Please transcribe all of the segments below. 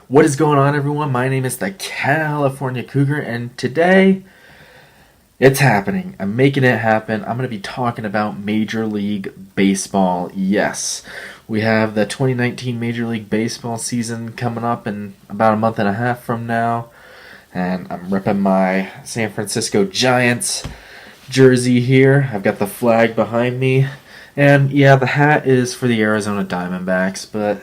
What is going on, everyone? My name is the California Cougar, and today it's happening. I'm making it happen. I'm going to be talking about Major League Baseball. Yes, we have the 2019 Major League Baseball season coming up in about a month and a half from now, and I'm repping my San Francisco Giants jersey here. I've got the flag behind me, and yeah, the hat is for the Arizona Diamondbacks, but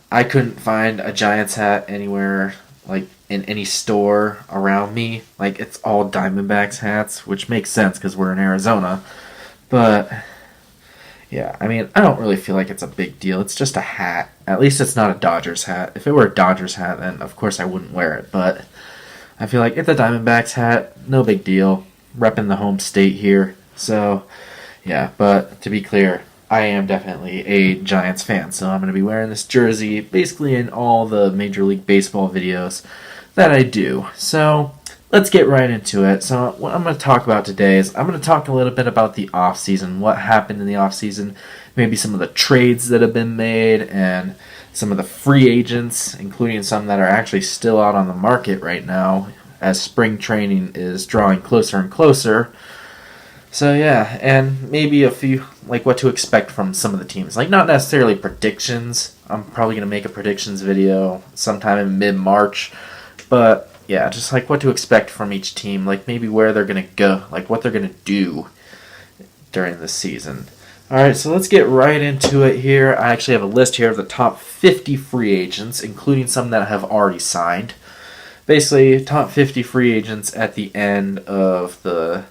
I couldn't find a Giants hat anywhere, like in any store around me. Like, it's all Diamondbacks hats, which makes sense because we're in Arizona. But yeah, I mean, I don't really feel like it's a big deal. It's just a hat. At least it's not a Dodgers hat. If it were a Dodgers hat, then of course I wouldn't wear it. But I feel like it's a Diamondbacks hat. No big deal. Repping the home state here. So yeah, but to be clear, I am definitely a Giants fan, so I'm going to be wearing this jersey basically in all the Major League Baseball videos that I do. So let's get right into it. So what I'm going to talk about today is I'm going to talk a little bit about the offseason, what happened in the offseason, maybe some of the trades that have been made, and some of the free agents, including some that are actually still out on the market right now as spring training is drawing closer and closer. So yeah, and maybe a few, like, what to expect from some of the teams. Like, not necessarily predictions. I'm probably going to make a predictions video sometime in mid-March. But yeah, just like what to expect from each team. Like, maybe where they're going to go. Like, what they're going to do during the season. Alright, so let's get right into it here. I actually have a list here of the top 50 free agents, including some that have already signed. Basically, top 50 free agents at the end of the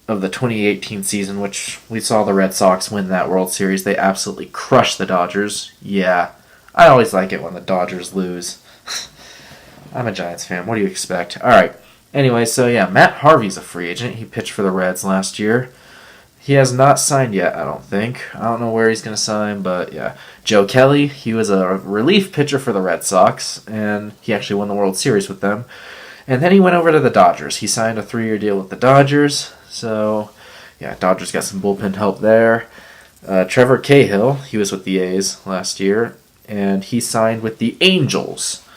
2018 season, which we saw the Red Sox win that World Series. They absolutely crushed the Dodgers. Yeah, I always like it when the Dodgers lose. I'm a Giants fan. What do you expect? All right. Anyway, so yeah, Matt Harvey's a free agent. He pitched for the Reds last year. He has not signed yet, I don't think. I don't know where he's going to sign, but yeah. Joe Kelly, he was a relief pitcher for the Red Sox, and he actually won the World Series with them. And then he went over to the Dodgers. He signed a 3-year deal with the Dodgers. So, yeah, Dodgers got some bullpen help there. Trevor Cahill, he was with the A's last year, and he signed with the Angels.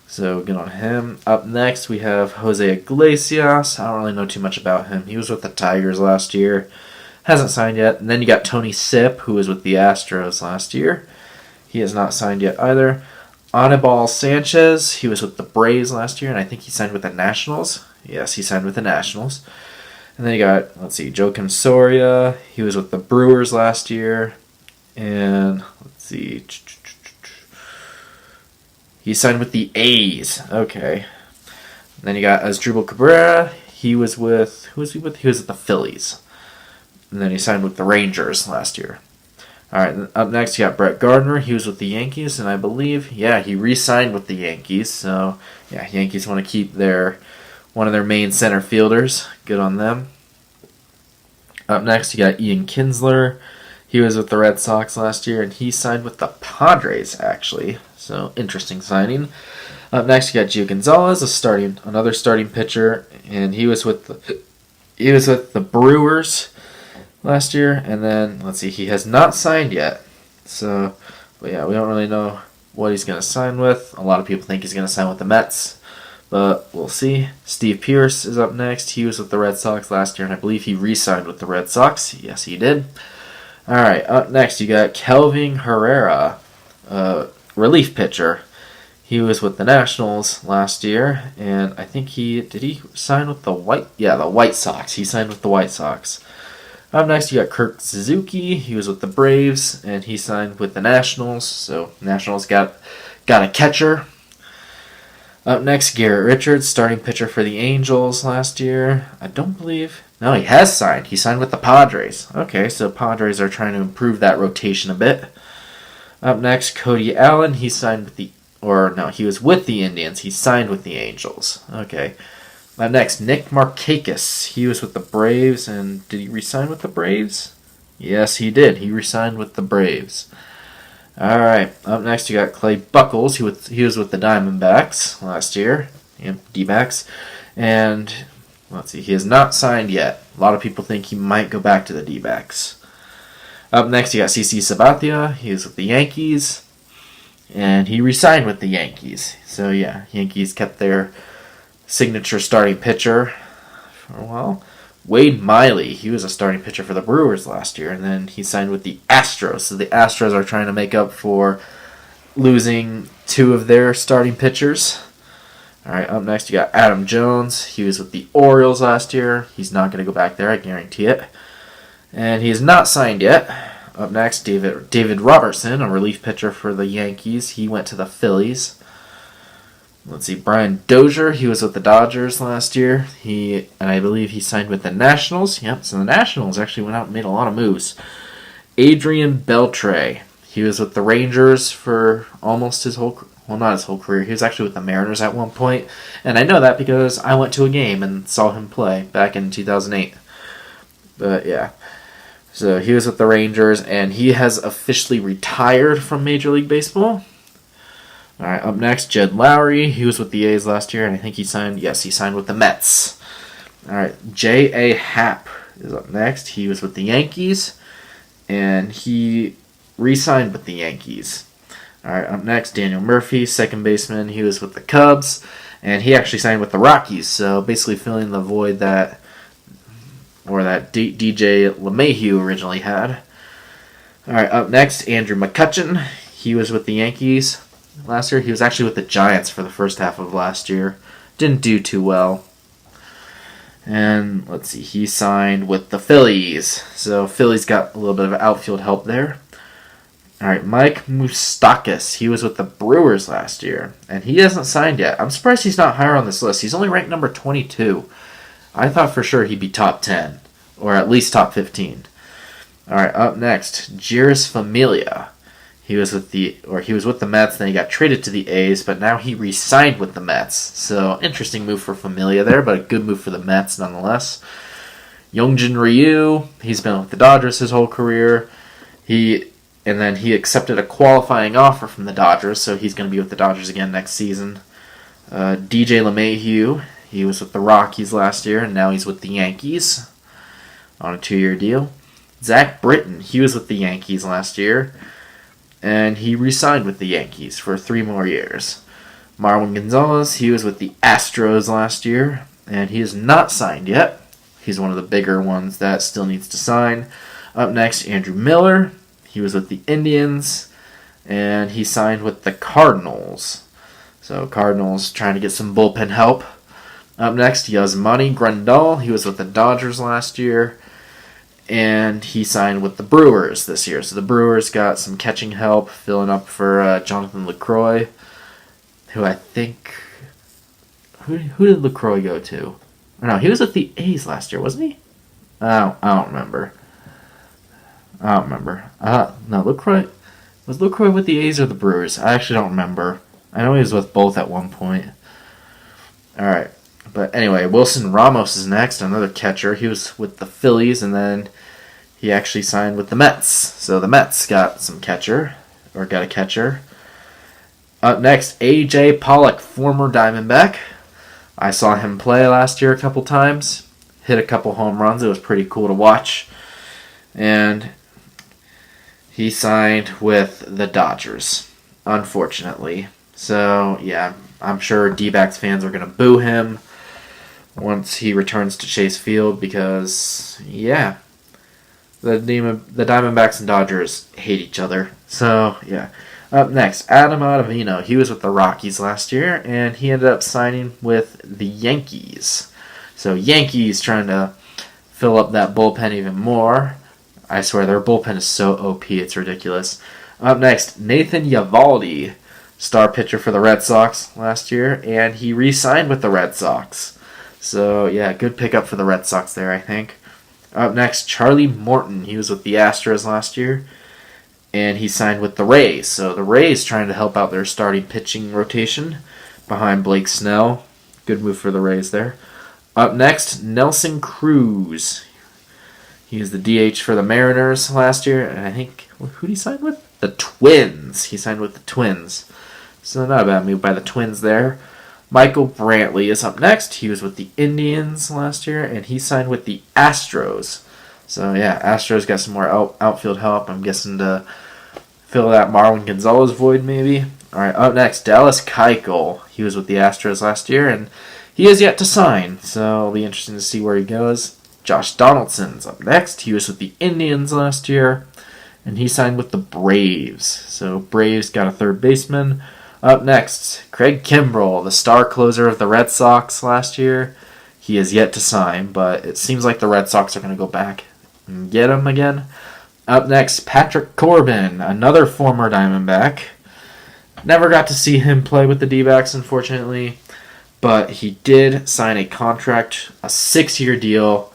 So, good on him. Up next, we have Jose Iglesias. I don't really know too much about him. He was with the Tigers last year. Hasn't signed yet. And then you got Tony Sipp, who was with the Astros last year. He has not signed yet either. Anibal Sanchez, he was with the Braves last year, and I think he signed with the Nationals. Yes, he signed with the Nationals. And then you got, Joakim Soria. He was with the Brewers last year. And, he signed with the A's. Okay. And then you got Asdrubal Cabrera. He was with, who was he with? He was with the Phillies. And then he signed with the Rangers last year. All right, up next you got Brett Gardner. He was with the Yankees, and I believe, he re-signed with the Yankees. So, yeah, Yankees want to keep one of their main center fielders. Good on them. Up next, you got Ian Kinsler. He was with the Red Sox last year, and he signed with the Padres, actually. So, interesting signing. Up next, you got Gio Gonzalez, another starting pitcher, and he was with the Brewers last year. And then, he has not signed yet. So, but yeah, we don't really know what he's going to sign with. A lot of people think he's going to sign with the Mets. But we'll see. Steve Pearce is up next. He was with the Red Sox last year, and I believe he re-signed with the Red Sox. Yes, he did. All right, up next you got Kelvin Herrera, relief pitcher. He was with the Nationals last year, and I think did he sign with the White Sox. He signed with the White Sox. Up next you got Kirk Suzuki. He was with the Braves, and he signed with the Nationals. So Nationals got a catcher. Up next, Garrett Richards, starting pitcher for the Angels last year. No, he has signed. He signed with the Padres. Okay, so Padres are trying to improve that rotation a bit. Up next, Cody Allen. He was with the Indians. He signed with the Angels. Okay. Up next, Nick Markakis. He was with the Braves, and did he re-sign with the Braves? Yes, he did. He re-signed with the Braves. All right. Up next, you got Clay Buchholz. He was with the Diamondbacks last year, D-backs, and he has not signed yet. A lot of people think he might go back to the D-backs. Up next, you got CC Sabathia. He was with the Yankees. and he re-signed with the Yankees. So yeah, Yankees kept their signature starting pitcher for a while. Wade Miley, he was a starting pitcher for the Brewers last year, and then he signed with the Astros. So the Astros are trying to make up for losing two of their starting pitchers. All right, up next you got Adam Jones. He was with the Orioles last year. He's not going to go back there, I guarantee it. And he is not signed yet. Up next, David Robertson, a relief pitcher for the Yankees. He went to the Phillies. Let's see, Brian Dozier, he was with the Dodgers last year. And I believe he signed with the Nationals. Yep, so the Nationals actually went out and made a lot of moves. Adrian Beltre, he was with the Rangers for almost his whole, well, not his whole career. He was actually with the Mariners at one point. And I know that because I went to a game and saw him play back in 2008. But yeah. So he was with the Rangers, and he has officially retired from Major League Baseball. All right, up next, Jed Lowry. He was with the A's last year, and I think he signed with the Mets. All right, J.A. Happ is up next. He was with the Yankees, and he re-signed with the Yankees. All right, up next, Daniel Murphy, second baseman. He was with the Cubs, and he actually signed with the Rockies, so basically filling the void that DJ LeMahieu originally had. All right, up next, Andrew McCutchen. He was with the Yankees last year. He was actually with the Giants for the first half of last year. Didn't do too well. And let's see, he signed with the Phillies. So Phillies got a little bit of outfield help there. All right, Mike Moustakas. He was with the Brewers last year, and he hasn't signed yet. I'm surprised he's not higher on this list. He's only ranked number 22. I thought for sure he'd be top 10, or at least top 15. All right, up next, Jeurys Familia. He was with the Mets, then he got traded to the A's, but now he re-signed with the Mets. So, interesting move for Familia there, but a good move for the Mets nonetheless. Youngjin Ryu, he's been with the Dodgers his whole career. And then he accepted a qualifying offer from the Dodgers, so he's going to be with the Dodgers again next season. DJ LeMahieu, he was with the Rockies last year, and now he's with the Yankees on a 2-year deal. Zach Britton, he was with the Yankees last year, and he re-signed with the Yankees for 3 more years. Marwin Gonzalez, he was with the Astros last year, and he is not signed yet. He's one of the bigger ones that still needs to sign. Up next, Andrew Miller. He was with the Indians, and he signed with the Cardinals. So Cardinals trying to get some bullpen help. Up next, Yasmani Grandal. He was with the Dodgers last year, and he signed with the Brewers this year. So the Brewers got some catching help, filling up for Jonathan LaCroix, who I think... Who did LaCroix go to? Or no, he was with the A's last year, wasn't he? I don't remember. No, LaCroix... Was LaCroix with the A's or the Brewers? I actually don't remember. I know he was with both at one point. Alright. But anyway, Wilson Ramos is next, another catcher. He was with the Phillies, and then he actually signed with the Mets. So the Mets got a catcher. Up next, A.J. Pollock, former Diamondback. I saw him play last year a couple times. Hit a couple home runs. It was pretty cool to watch. And he signed with the Dodgers, unfortunately. So, yeah, I'm sure D-backs fans are going to boo him once he returns to Chase Field because, yeah, the Diamondbacks and Dodgers hate each other. So, yeah. Up next, Adam Ottavino. He was with the Rockies last year, and he ended up signing with the Yankees. So, Yankees trying to fill up that bullpen even more. I swear, their bullpen is so OP, it's ridiculous. Up next, Nathan Eovaldi, star pitcher for the Red Sox last year, and he re-signed with the Red Sox. So, yeah, good pickup for the Red Sox there, I think. Up next, Charlie Morton. He was with the Astros last year, and he signed with the Rays. So the Rays trying to help out their starting pitching rotation behind Blake Snell. Good move for the Rays there. Up next, Nelson Cruz. He was the DH for the Mariners last year, and I think, who did he sign with? The Twins. He signed with the Twins. So not a bad move by the Twins there. Michael Brantley is up next. He was with the Indians last year, and he signed with the Astros. So yeah, Astros got some more outfield help, I'm guessing, to fill that Marwin Gonzalez void maybe. All right, up next, Dallas Keuchel. He was with the Astros last year, and he has yet to sign, so it'll be interesting to see where he goes. Josh Donaldson's up next. He was with the Indians last year, and he signed with the Braves. So Braves got a third baseman. Up next, Craig Kimbrell, the star closer of the Red Sox last year. He has yet to sign, but it seems like the Red Sox are going to go back and get him again. Up next, Patrick Corbin, another former Diamondback. Never got to see him play with the D-backs, unfortunately, but he did sign a contract, a 6-year deal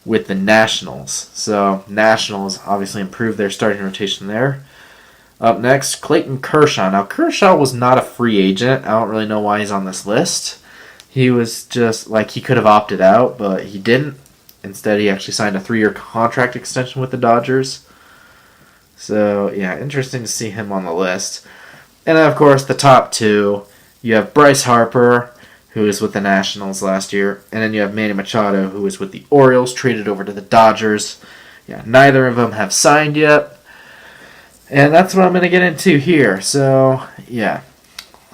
with the Nationals. So Nationals obviously improved their starting rotation there. Up next, Clayton Kershaw. Now, Kershaw was not a free agent. I don't really know why he's on this list. He was just, he could have opted out, but he didn't. Instead, he actually signed a 3-year contract extension with the Dodgers. So, yeah, interesting to see him on the list. And then, of course, the top two, you have Bryce Harper, who was with the Nationals last year, and then you have Manny Machado, who was with the Orioles, traded over to the Dodgers. Yeah, neither of them have signed yet. And that's what I'm going to get into here. So, yeah,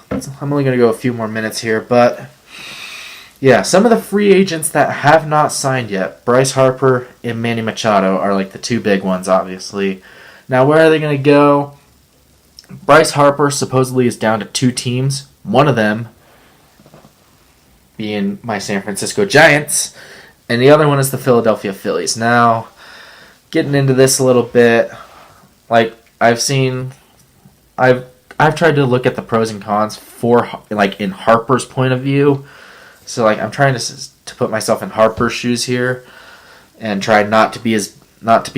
I'm only going to go a few more minutes here, but yeah, some of the free agents that have not signed yet, Bryce Harper and Manny Machado are like the two big ones, obviously. Now, where are they going to go? Bryce Harper supposedly is down to 2 teams. One of them being my San Francisco Giants, and the other one is the Philadelphia Phillies. Now, getting into this a little bit, I've tried to look at the pros and cons for in Harper's point of view. So I'm trying to put myself in Harper's shoes here, and try not to be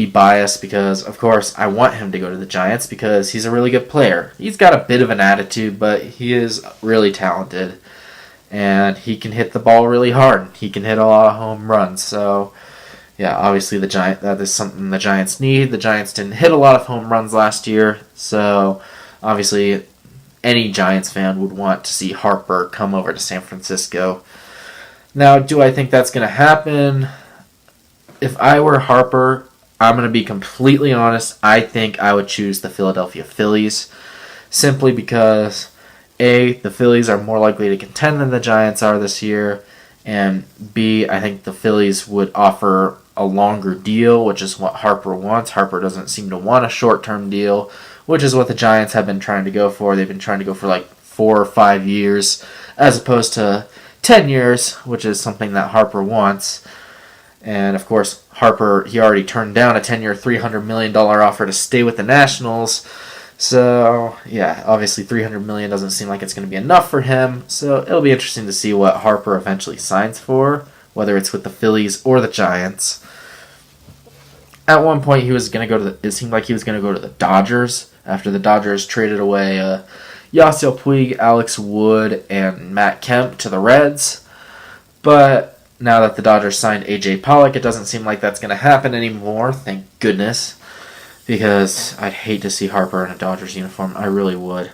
biased, because of course I want him to go to the Giants because he's a really good player. He's got a bit of an attitude, but he is really talented. And he can hit the ball really hard. He can hit a lot of home runs. So, yeah, obviously that is something the Giants need. The Giants didn't hit a lot of home runs last year. So, obviously, any Giants fan would want to see Harper come over to San Francisco. Now, do I think that's going to happen? If I were Harper, I'm going to be completely honest. I think I would choose the Philadelphia Phillies. Simply because A, the Phillies are more likely to contend than the Giants are this year, and B, I think the Phillies would offer a longer deal, which is what Harper wants. Harper doesn't seem to want a short-term deal, which is what the Giants have been trying to go for. They've been trying to go for 4 or 5 years, as opposed to 10 years, which is something that Harper wants. And, of course, Harper, he already turned down a 10-year, $300 million offer to stay with the Nationals. So, yeah, obviously $300 million doesn't seem like it's going to be enough for him. So it'll be interesting to see what Harper eventually signs for, whether it's with the Phillies or the Giants. At one point, it seemed like he was going to go to the Dodgers after the Dodgers traded away Yasiel Puig, Alex Wood, and Matt Kemp to the Reds. But now that the Dodgers signed A.J. Pollock, it doesn't seem like that's going to happen anymore, thank goodness. Because I'd hate to see Harper in a Dodgers uniform. I really would.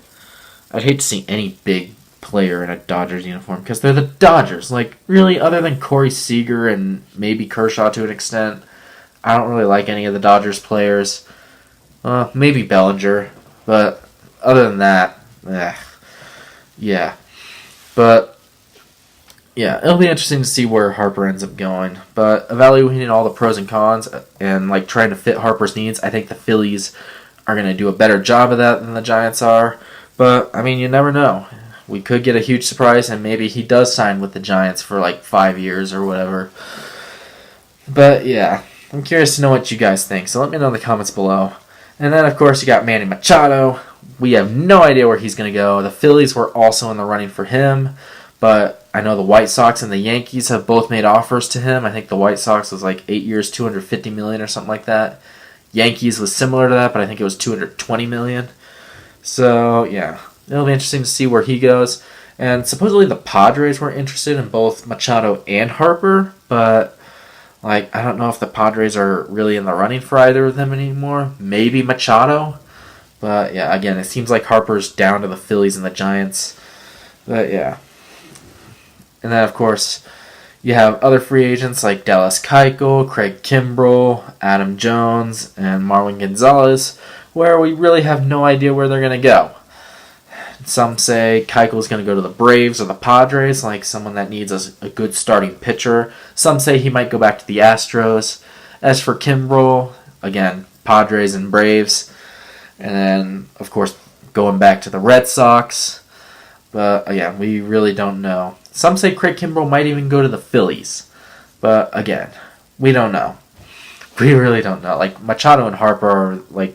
I'd hate to see any big player in a Dodgers uniform, because they're the Dodgers. Really, other than Corey Seager and maybe Kershaw to an extent, I don't really like any of the Dodgers players. Maybe Bellinger, but other than that, yeah. But yeah, it'll be interesting to see where Harper ends up going. But evaluating all the pros and cons and trying to fit Harper's needs, I think the Phillies are going to do a better job of that than the Giants are. But, you never know. We could get a huge surprise, and maybe he does sign with the Giants for 5 years or whatever. But, yeah, I'm curious to know what you guys think. So let me know in the comments below. And then, of course, you got Manny Machado. We have no idea where he's going to go. The Phillies were also in the running for him. But I know the White Sox and the Yankees have both made offers to him. I think the White Sox was 8 years, $250 million or something like that. Yankees was similar to that, but I think it was $220 million. So, yeah, it'll be interesting to see where he goes. And supposedly the Padres were interested in both Machado and Harper, but I don't know if the Padres are really in the running for either of them anymore. Maybe Machado. But, yeah, again, it seems like Harper's down to the Phillies and the Giants. But, yeah. And then, of course, you have other free agents like Dallas Keuchel, Craig Kimbrell, Adam Jones, and Marwin Gonzalez, where we really have no idea where they're going to go. Some say Keuchel's going to go to the Braves or the Padres, like someone that needs a good starting pitcher. Some say he might go back to the Astros. As for Kimbrel, again, Padres and Braves. And then, of course, going back to the Red Sox. But, again, we really don't know. Some say Craig Kimbrel might even go to the Phillies. But, again, we don't know. We really don't know. Like, Machado and Harper are,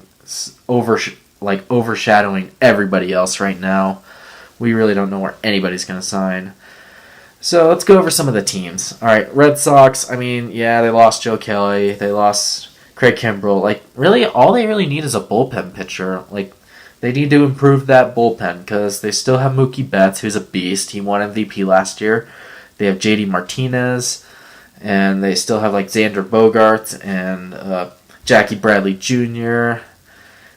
overshadowing everybody else right now. We really don't know where anybody's going to sign. So let's go over some of the teams. All right, Red Sox, they lost Joe Kelly. They lost Craig Kimbrel. Really, all they really need is a bullpen pitcher. They need to improve that bullpen because they still have Mookie Betts, who's a beast. He won MVP last year. They have JD Martinez, and they still have Xander Bogaerts and Jackie Bradley Jr.,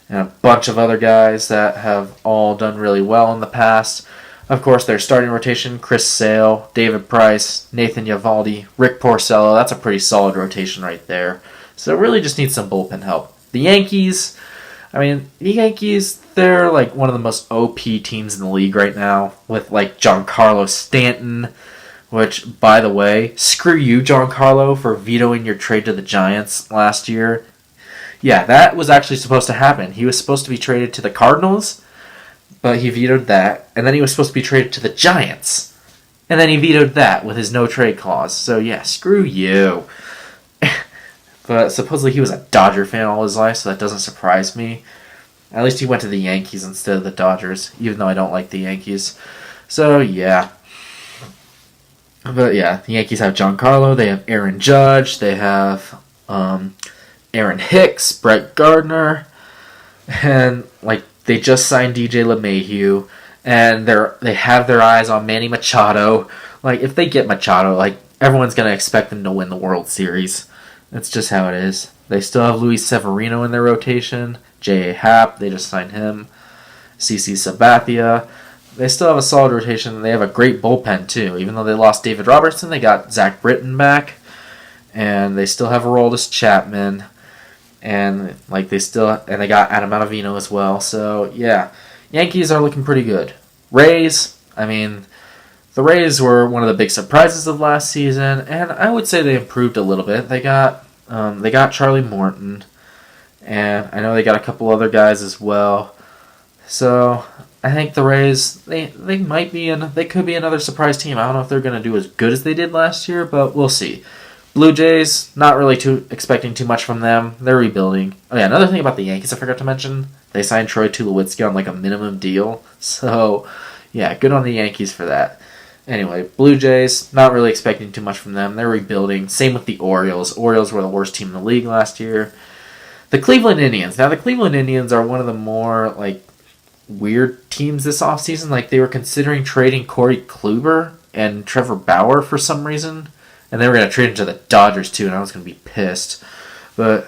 and a bunch of other guys that have all done really well in the past. Of course, their starting rotation, Chris Sale, David Price, Nathan Eovaldi, Rick Porcello. That's a pretty solid rotation right there. So it really just needs some bullpen help. The Yankees, they're one of the most OP teams in the league right now with Giancarlo Stanton, which, by the way, screw you, Giancarlo, for vetoing your trade to the Giants last year. Yeah, that was actually supposed to happen. He was supposed to be traded to the Cardinals, but he vetoed that. And then he was supposed to be traded to the Giants. And then he vetoed that with his no-trade clause. So, yeah, screw you. But supposedly he was a Dodger fan all his life, so that doesn't surprise me. At least he went to the Yankees instead of the Dodgers, even though I don't like the Yankees. So, yeah. But, yeah, the Yankees have Giancarlo. They have Aaron Judge. They have Aaron Hicks, Brett Gardner, and they just signed DJ LeMahieu, and they have their eyes on Manny Machado. If they get Machado, everyone's gonna expect them to win the World Series. That's just how it is. They still have Luis Severino in their rotation, J.A. Happ, they just signed him, CC Sabathia. They still have a solid rotation. They have a great bullpen too. Even though they lost David Robertson, they got Zach Britton back, and they still have Aroldis Chapman. And they got Adam Ottavino as well. So yeah, Yankees are looking pretty good. Rays, the Rays were one of the big surprises of last season, and I would say they improved a little bit. They got Charlie Morton, and I know they got a couple other guys as well. So I think the Rays they could be another surprise team. I don't know if they're going to do as good as they did last year, but we'll see. Blue Jays, not really expecting too much from them. They're rebuilding. Oh yeah, another thing about the Yankees I forgot to mention, they signed Troy Tulowitzki on a minimum deal. So, yeah, good on the Yankees for that. Anyway, Blue Jays, not really expecting too much from them. They're rebuilding. Same with the Orioles. Orioles were the worst team in the league last year. The Cleveland Indians. Now, the Cleveland Indians are one of the more, weird teams this offseason. They were considering trading Corey Kluber and Trevor Bauer for some reason. And they were going to trade him to the Dodgers, too, and I was going to be pissed. But,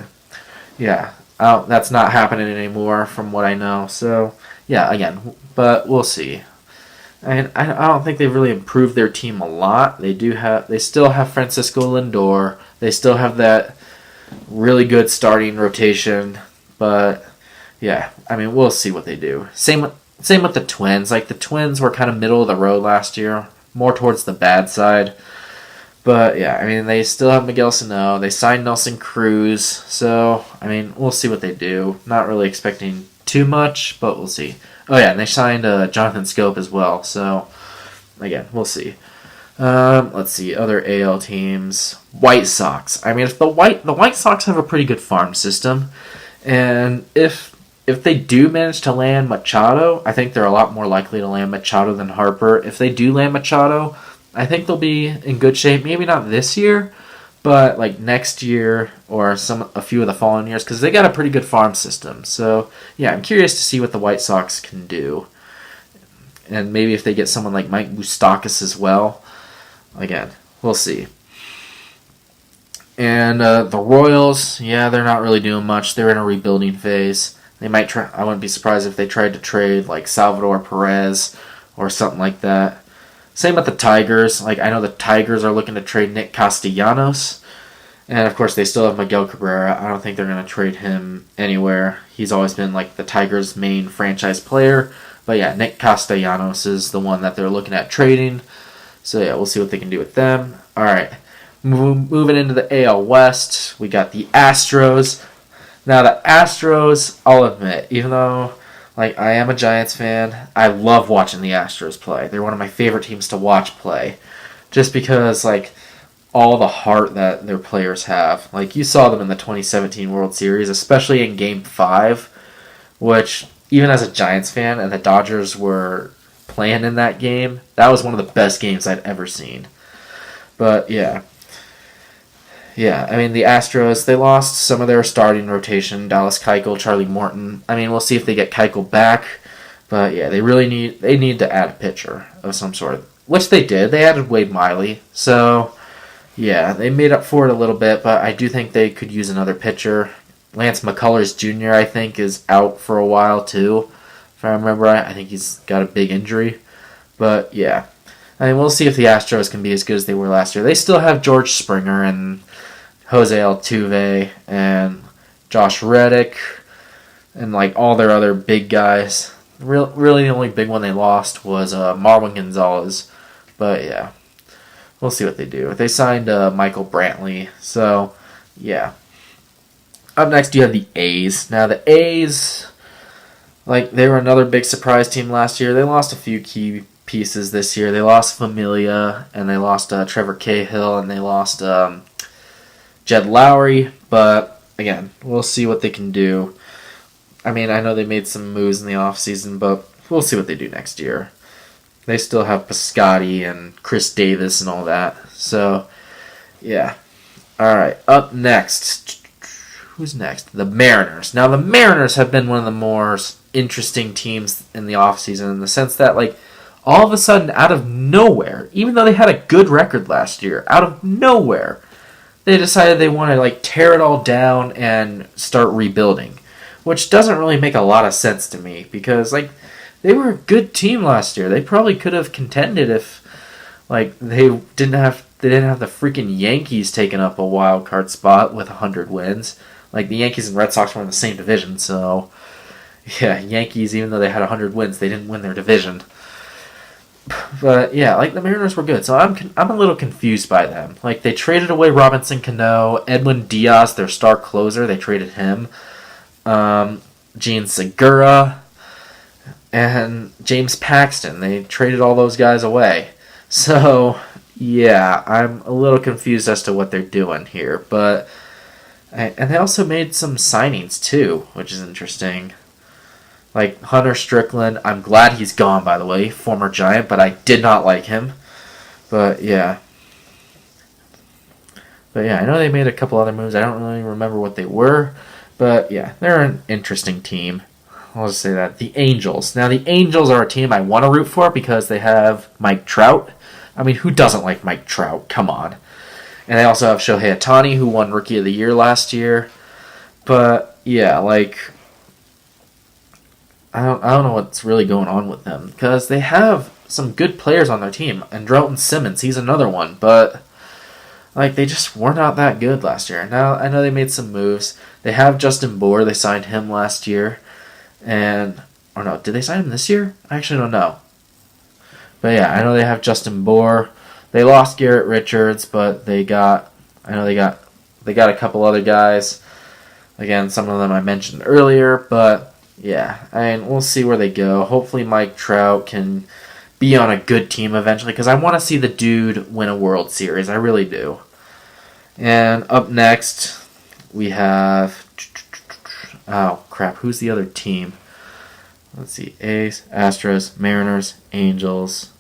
yeah, that's not happening anymore from what I know. So, yeah, again, but we'll see. And I don't think they've really improved their team a lot. They still have Francisco Lindor. They still have that really good starting rotation. But, yeah, we'll see what they do. Same with the Twins. The Twins were kind of middle of the road last year, more towards the bad side. But, yeah, they still have Miguel Sano. They signed Nelson Cruz. So, we'll see what they do. Not really expecting too much, but we'll see. Oh, yeah, and they signed Jonathan Scope as well. So, again, we'll see. Let's see, other AL teams. White Sox. If the White Sox have a pretty good farm system. And if they do manage to land Machado, I think they're a lot more likely to land Machado than Harper. If they do land Machado, I think they'll be in good shape. Maybe not this year, but next year or a few of the following years, because they got a pretty good farm system. So yeah, I'm curious to see what the White Sox can do, and maybe if they get someone like Mike Moustakas as well. Again, we'll see. And the Royals, yeah, they're not really doing much. They're in a rebuilding phase. They might try. I wouldn't be surprised if they tried to trade Salvador Perez or something like that. Same with the Tigers. I know the Tigers are looking to trade Nick Castellanos. And, of course, they still have Miguel Cabrera. I don't think they're going to trade him anywhere. He's always been, the Tigers' main franchise player. But yeah, Nick Castellanos is the one that they're looking at trading. So yeah, we'll see what they can do with them. All right, moving into the AL West, we got the Astros. Now the Astros, I'll admit, even though like I am a Giants fan, I love watching the Astros play. They're one of my favorite teams to watch play, just because like all the heart that their players have. Like you saw them in the 2017 World Series, especially in Game 5, which even as a Giants fan and the Dodgers were playing in that game, that was one of the best games I'd ever seen. But yeah. Yeah, I mean, the Astros, they lost some of their starting rotation, Dallas Keuchel, Charlie Morton. I mean, we'll see if they get Keuchel back. But yeah, they need to add a pitcher of some sort, which they did. They added Wade Miley. So yeah, they made up for it a little bit, but I do think they could use another pitcher. Lance McCullers Jr., I think, is out for a while too. If I remember right, I think he's got a big injury. But yeah, I mean, we'll see if the Astros can be as good as they were last year. They still have George Springer and Jose Altuve and Josh Reddick and like all their other big guys. Really, the only big one they lost was Marwin Gonzalez. But yeah, we'll see what they do. They signed Michael Brantley. So yeah. Up next, you have the A's. Now the A's, like they were another big surprise team last year. They lost a few key pieces this year. They lost Familia and they lost Trevor Cahill and they lost Jed Lowry, but again, we'll see what they can do. I mean, I know they made some moves in the offseason, but we'll see what they do next year. They still have Piscotty and Chris Davis and all that. So, yeah. All right, up next. Who's next? The Mariners. Now, the Mariners have been one of the more interesting teams in the offseason in the sense that, like, all of a sudden, out of nowhere, even though they had a good record last year, out of nowhere, they decided they want to like tear it all down and start rebuilding, which doesn't really make a lot of sense to me because like they were a good team last year. They probably could have contended if like they didn't have the freaking Yankees taking up a wild card spot with 100 wins. Like the Yankees and Red Sox were in the same division, so yeah, Yankees, even though they had 100 wins, they didn't win their division. But yeah, like the Mariners were good, so I'm a little confused by them. Like they traded away Robinson Cano, Edwin Diaz, their star closer. They traded him, Gene Segura, and James Paxton. They traded all those guys away. So yeah, I'm a little confused as to what they're doing here. But and they also made some signings too, which is interesting. Like Hunter Strickland, I'm glad he's gone, by the way, former Giant, but I did not like him. But yeah, I know they made a couple other moves. I don't really remember what they were, but yeah, they're an interesting team. I'll just say that. The Angels. Now, the Angels are a team I want to root for because they have Mike Trout. I mean, who doesn't like Mike Trout? Come on. And they also have Shohei Ohtani, who won Rookie of the Year last year. But yeah, like I don't know what's really going on with them because they have some good players on their team. And Drelton Simmons, he's another one, but like they just were not that good last year. Now I know they made some moves. They have Justin Bour. They signed him last year, or no, did they sign him this year? I actually don't know. But yeah, I know they have Justin Bour. They lost Garrett Richards, but they got a couple other guys. Again, some of them I mentioned earlier, but yeah, I mean, we'll see where they go. Hopefully Mike Trout can be on a good team eventually, because I want to see the dude win a World Series. I really do. And up next, we have... Oh, crap. Who's the other team? Let's see. A's, Astros, Mariners, Angels...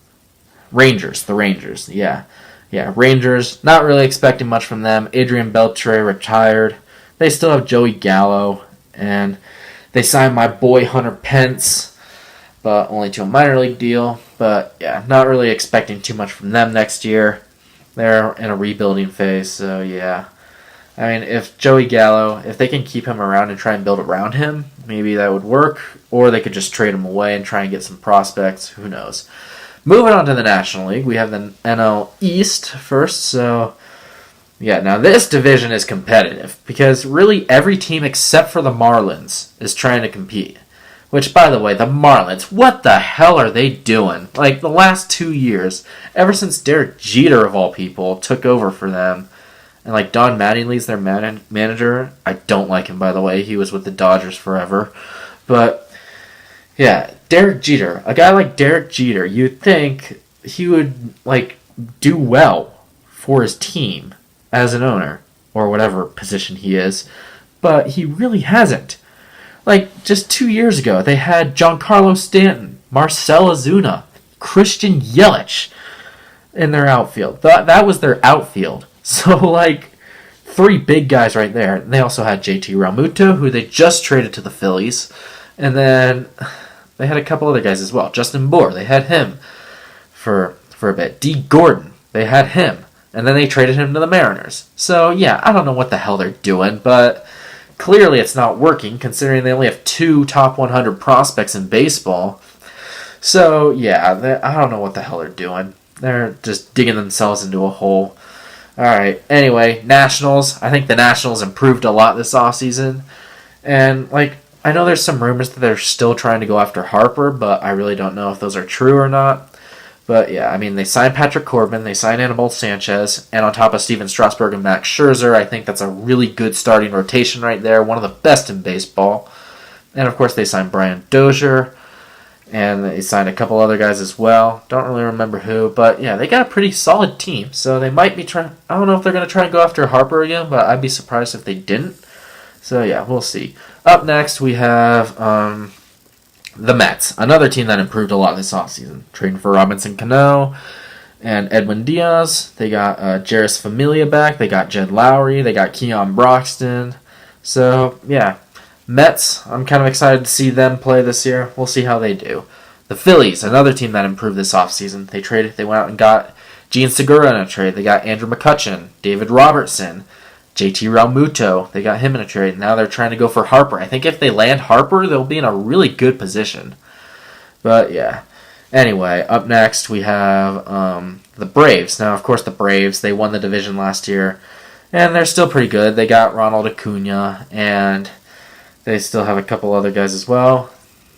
Rangers. The Rangers, yeah. Yeah, Rangers. Not really expecting much from them. Adrian Beltre retired. They still have Joey Gallo, and... They signed my boy Hunter Pence, but only to a minor league deal. But yeah, not really expecting too much from them next year. They're in a rebuilding phase, so yeah. I mean, if Joey Gallo, if they can keep him around and try and build around him, maybe that would work. Or they could just trade him away and try and get some prospects. Who knows? Moving on to the National League, we have the NL East first, so... Yeah, now this division is competitive because really every team except for the Marlins is trying to compete. Which, by the way, the Marlins, what the hell are they doing? Like, the last 2 years, ever since Derek Jeter, of all people, took over for them, and, like, Don Mattingly's their manager. I don't like him, by the way. He was with the Dodgers forever. But, yeah, Derek Jeter. A guy like Derek Jeter, you'd think he would, like, do well for his team as an owner, or whatever position he is. But he really hasn't. Like, just 2 years ago, they had Giancarlo Stanton, Marcell Ozuna, Christian Yelich in their outfield. That was their outfield. So, like, 3 big guys right there. And they also had JT Realmuto, who they just traded to the Phillies. And then they had a couple other guys as well. Justin Bour, they had him for a bit. D. Gordon, they had him. And then they traded him to the Mariners. So, yeah, I don't know what the hell they're doing, but clearly it's not working, considering they only have 2 top 100 prospects in baseball. So, yeah, I don't know what the hell they're doing. They're just digging themselves into a hole. Alright, anyway, Nationals. I think the Nationals improved a lot this offseason. And, like, I know there's some rumors that they're still trying to go after Harper, but I really don't know if those are true or not. But, yeah, I mean, they signed Patrick Corbin, they signed Anibal Sanchez, and on top of Steven Strasburg and Max Scherzer, I think that's a really good starting rotation right there, one of the best in baseball. And, of course, they signed Brian Dozier, and they signed a couple other guys as well. Don't really remember who, but, yeah, they got a pretty solid team. So they might be trying, I don't know if they're going to try and go after Harper again, but I'd be surprised if they didn't. So, yeah, we'll see. Up next, we have the Mets, another team that improved a lot this offseason. Trading for Robinson Cano and Edwin Diaz. They got Jairus Familia back. They got Jed Lowry. They got Keon Broxton. So, yeah. Mets, I'm kind of excited to see them play this year. We'll see how they do. The Phillies, another team that improved this offseason. They went out and got Gene Segura in a trade. They got Andrew McCutchen, David Robertson, JT Realmuto, they got him in a trade. Now they're trying to go for Harper. I think if they land Harper, they'll be in a really good position. But, yeah. Anyway, up next we have the Braves. Now, of course, the Braves, they won the division last year, and they're still pretty good. They got Ronald Acuna, and they still have a couple other guys as well.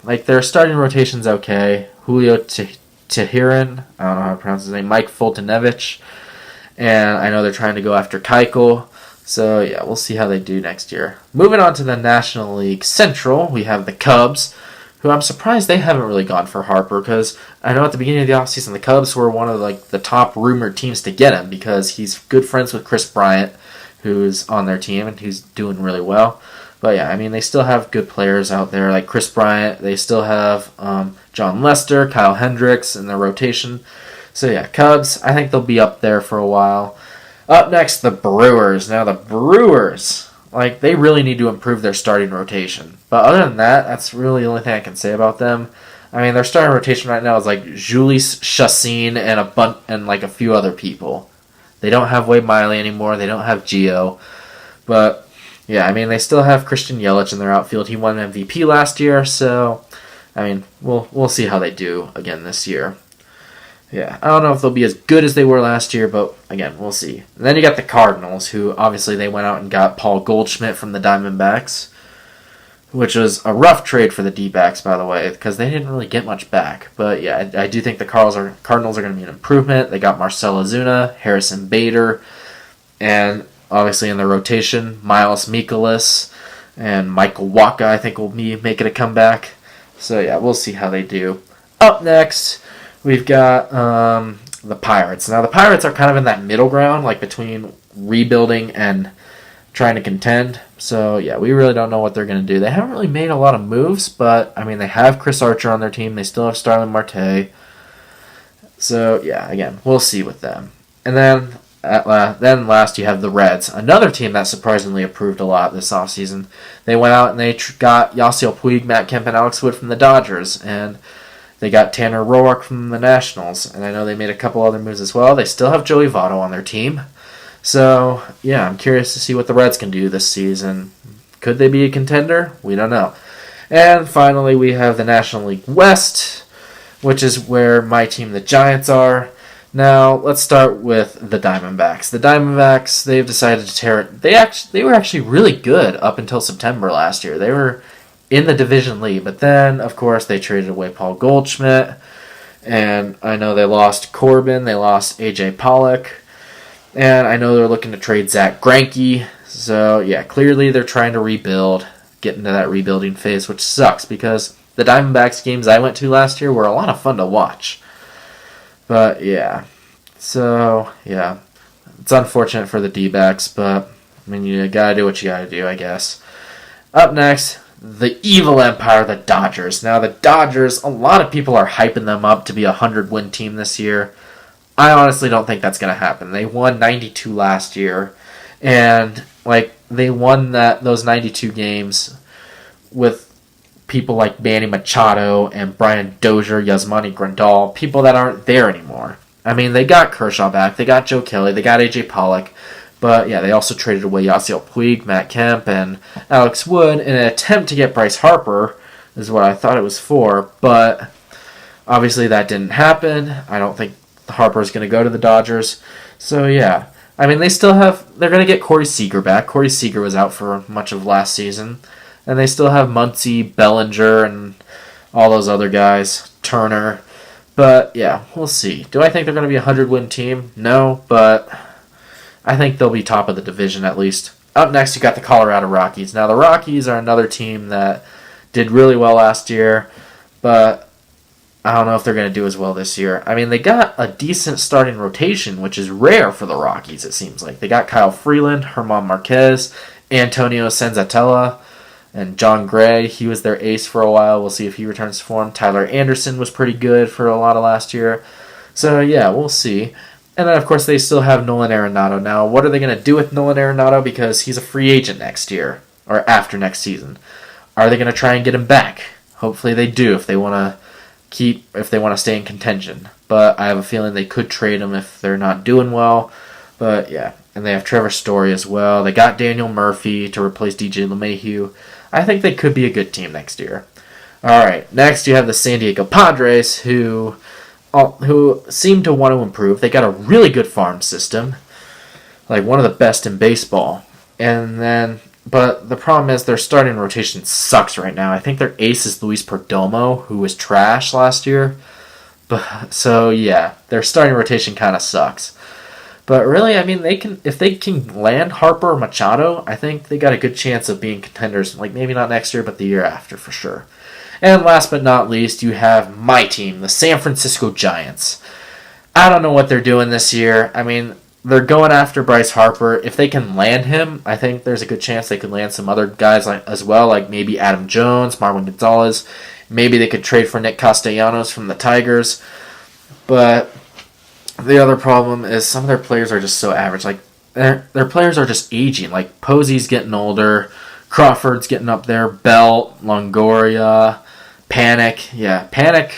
Like, their starting rotation's okay. Julio Teheran, I don't know how to pronounce his name, Mike Foltynewicz, and I know they're trying to go after Keuchel. So, yeah, we'll see how they do next year. Moving on to the National League Central, we have the Cubs, who I'm surprised they haven't really gone for Harper, because I know at the beginning of the offseason, the Cubs were one of the top rumored teams to get him, because he's good friends with Chris Bryant, who's on their team, and who's doing really well. But, yeah, I mean, they still have good players out there, like Chris Bryant. They still have John Lester, Kyle Hendricks in their rotation. So, yeah, Cubs, I think they'll be up there for a while. Up next, the Brewers. Now, the Brewers, they really need to improve their starting rotation. But other than that, that's really the only thing I can say about them. I mean, their starting rotation right now is Julius Chassin and a few other people. They don't have Wade Miley anymore. They don't have Gio. But, yeah, I mean, they still have Christian Yelich in their outfield. He won MVP last year, so, I mean, we'll see how they do again this year. Yeah, I don't know if they'll be as good as they were last year, but again, we'll see. And then you got the Cardinals, who obviously they went out and got Paul Goldschmidt from the Diamondbacks, which was a rough trade for the D-backs, by the way, because they didn't really get much back. But yeah, I do think the Cardinals are going to be an improvement. They got Marcell Ozuna, Harrison Bader, and obviously in their rotation, Miles Mikolas and Michael Wacha, I think, will be making a comeback. So yeah, we'll see how they do. Up next, we've got the Pirates. Now, the Pirates are kind of in that middle ground, between rebuilding and trying to contend. So, yeah, we really don't know what they're going to do. They haven't really made a lot of moves, but, I mean, they have Chris Archer on their team. They still have Starlin Marte. So, yeah, again, we'll see with them. And then last you have the Reds, another team that surprisingly improved a lot this offseason. They went out and they got Yasiel Puig, Matt Kemp, and Alex Wood from the Dodgers, and they got Tanner Roark from the Nationals, and I know they made a couple other moves as well. They still have Joey Votto on their team. So, yeah, I'm curious to see what the Reds can do this season. Could they be a contender? We don't know. And finally, we have the National League West, which is where my team, the Giants, are. Now, let's start with the Diamondbacks. The Diamondbacks, they've decided to tear it. They were actually really good up until September last year. They were in the division lead. But then, of course, they traded away Paul Goldschmidt. And I know they lost Corbin. They lost A.J. Pollock. And I know they're looking to trade Zach Greinke. So, yeah, clearly they're trying to rebuild, get into that rebuilding phase, which sucks because the Diamondbacks games I went to last year were a lot of fun to watch. But, yeah. So, yeah. It's unfortunate for the D-backs, but, I mean, you gotta do what you gotta do, I guess. Up next, the evil empire, the Dodgers. Now, the Dodgers, a lot of people are hyping them up to be a 100-win team this year. I honestly don't think that's going to happen. They won 92 last year, and they won those 92 games with people like Manny Machado and Brian Dozier, Yasmani Grandal, people that aren't there anymore. I mean, they got Kershaw back, they got Joe Kelly, they got A.J. Pollock, but yeah, they also traded away Yasiel Puig, Matt Kemp, and Alex Wood in an attempt to get Bryce Harper, is what I thought it was for, but obviously that didn't happen. I don't think Harper's going to go to the Dodgers. So, yeah. I mean, they're going to get Corey Seager back. Corey Seager was out for much of last season. And they still have Muncy, Bellinger, and all those other guys. Turner. But, yeah, we'll see. Do I think they're going to be a 100-win team? No, but I think they'll be top of the division at least. Up next, you got the Colorado Rockies. Now, the Rockies are another team that did really well last year, but I don't know if they're going to do as well this year. I mean, they got a decent starting rotation, which is rare for the Rockies, it seems like. They got Kyle Freeland, Herman Marquez, Antonio Senzatella, and John Gray. He was their ace for a while. We'll see if he returns to form. Tyler Anderson was pretty good for a lot of last year. So, yeah, we'll see. And then, of course, they still have Nolan Arenado. Now, what are they going to do with Nolan Arenado? Because he's a free agent next year, or after next season. Are they going to try and get him back? Hopefully they do if they want to stay in contention. But I have a feeling they could trade him if they're not doing well. But yeah, and they have Trevor Story as well. They got Daniel Murphy to replace DJ LeMahieu. I think they could be a good team next year. All right, next you have the San Diego Padres who seem to want to improve. They got a really good farm system, like one of the best in baseball. But the problem is their starting rotation sucks right now. I think their ace is Luis Perdomo, who was trash last year. So yeah, their starting rotation kind of sucks. But really, I mean, if they can land Harper or Machado, I think they got a good chance of being contenders. Like maybe not next year, but the year after for sure. And last but not least, you have my team, the San Francisco Giants. I don't know what they're doing this year. I mean, they're going after Bryce Harper. If they can land him, I think there's a good chance they could land some other guys as well, like maybe Adam Jones, Marwin Gonzalez. Maybe they could trade for Nick Castellanos from the Tigers. But the other problem is some of their players are just so average. Like their players are just aging. Like Posey's getting older, Crawford's getting up there, Belt, Longoria, Panic. Yeah, Panic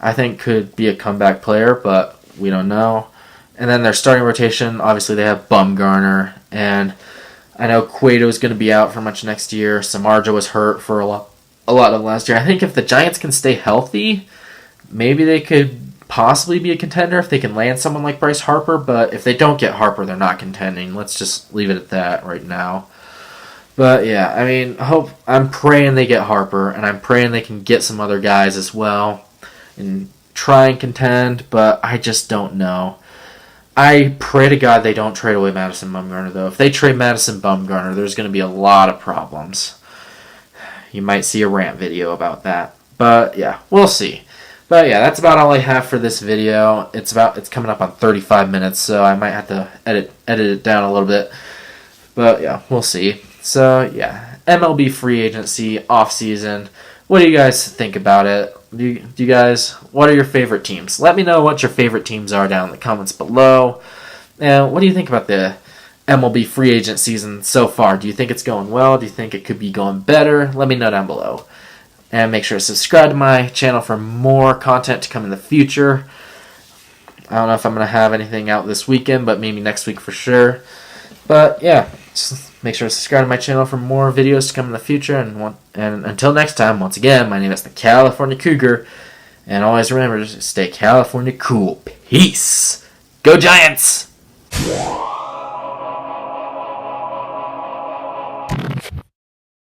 I think could be a comeback player, but we don't know. And then their starting rotation, obviously they have Bumgarner, and I know Cueto's going to be out for much next year. Samardzija was hurt for a lot of last year. I think if the Giants can stay healthy, maybe they could possibly be a contender if they can land someone like Bryce Harper, but if they don't get Harper, they're not contending. Let's just leave it at that right now. But yeah, I mean, I'm praying they get Harper, and I'm praying they can get some other guys as well and try and contend, but I just don't know. I pray to God they don't trade away Madison Bumgarner, though. If they trade Madison Bumgarner, there's going to be a lot of problems. You might see a rant video about that. But yeah, we'll see. But yeah, that's about all I have for this video. It's coming up on 35 minutes, so I might have to edit it down a little bit. But yeah, we'll see. So yeah, MLB free agency, offseason. What do you guys think about it? Do you guys, what are your favorite teams? Let me know what your favorite teams are down in the comments below. And what do you think about the MLB free agent season so far? Do you think it's going well? Do you think it could be going better? Let me know down below. And make sure to subscribe to my channel for more content to come in the future. I don't know if I'm going to have anything out this weekend, but maybe next week for sure. But yeah, just make sure to subscribe to my channel for more videos to come in the future. And until next time, once again, my name is the California Cougar. And always remember to stay California cool. Peace. Go Giants!